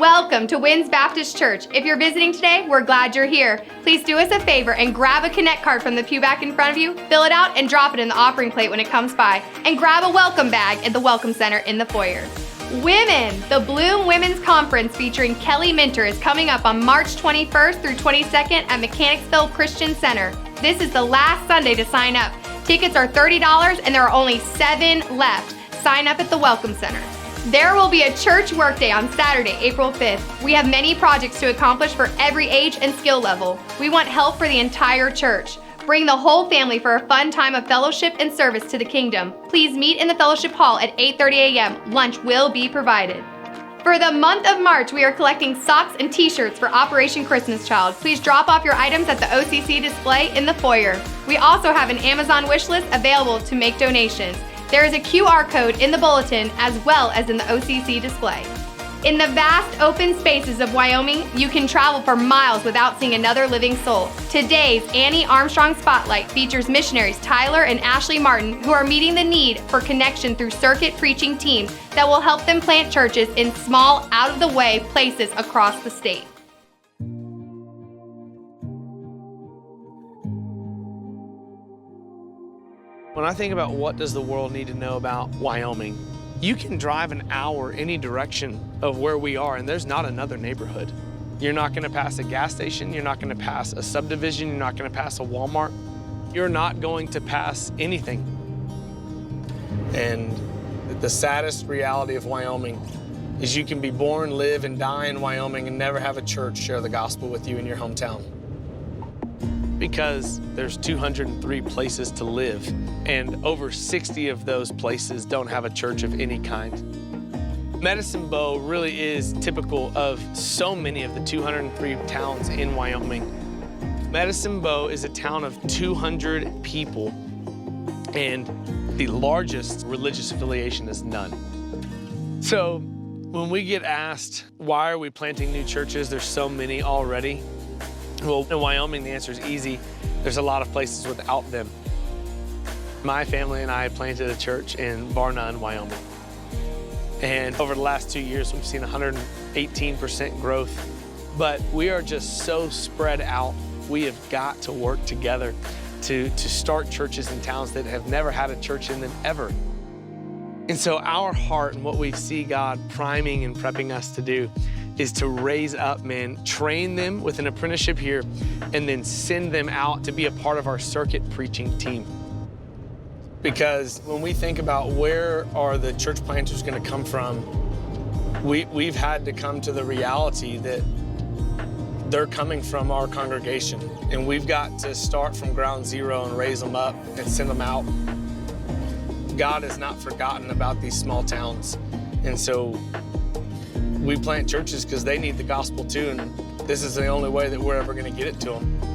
Welcome to Winds Baptist Church. If you're visiting today, we're glad you're here. Please do us a favor and grab a Connect card from the pew back in front of you, fill it out, and drop it in the offering plate when it comes by. And grab a welcome bag at the Welcome Center in the foyer. Women, the Bloom Women's Conference featuring Kelly Minter is coming up on March 21st through 22nd at Mechanicsville Christian Center. This is the last Sunday to sign up. Tickets are $30 and there are only 7 left. Sign up at the Welcome Center. There will be a church workday on Saturday, April 5th. We have many projects to accomplish for every age and skill level. We want help for the entire church. Bring the whole family for a fun time of fellowship and service to the kingdom. Please meet in the fellowship hall at 8:30 a.m. Lunch will be provided. For the month of March, we are collecting socks and t-shirts for Operation Christmas Child. Please drop off your items at the OCC display in the foyer. We also have an Amazon wish list available to make donations. There is a QR code in the bulletin as well as in the OCC display. In the vast open spaces of Wyoming, you can travel for miles without seeing another living soul. Today's Annie Armstrong Spotlight features missionaries Tyler and Ashley Martin, who are meeting the need for connection through circuit preaching teams that will help them plant churches in small, out-of-the-way places across the state. When I think about what does the world need to know about Wyoming, you can drive an hour any direction of where we are and there's not another neighborhood. You're not gonna pass a gas station, you're not gonna pass a subdivision, you're not gonna pass a Walmart. You're not going to pass anything. And the saddest reality of Wyoming is you can be born, live, and die in Wyoming and never have a church share the gospel with you in your hometown. Because there's 203 places to live, and over 60 of those places don't have a church of any kind. Medicine Bow really is typical of so many of the 203 towns in Wyoming. Medicine Bow is a town of 200 people, and the largest religious affiliation is none. So when we get asked, why are we planting new churches? There's so many already. Well, in Wyoming, the answer is easy. There's a lot of places without them. My family and I planted a church in Bar None, Wyoming. And over the last 2 years, we've seen 118% growth. But we are just so spread out. We have got to work together to start churches in towns that have never had a church in them ever. And so our heart and what we see God priming and prepping us to do is to raise up men, train them with an apprenticeship here, and then send them out to be a part of our circuit preaching team. Because when we think about where are the church planters gonna come from, we've had to come to the reality that they're coming from our congregation, and we've got to start from ground zero and raise them up and send them out. God has not forgotten about these small towns, and so we plant churches because they need the gospel too, and this is the only way that we're ever going to get it to them.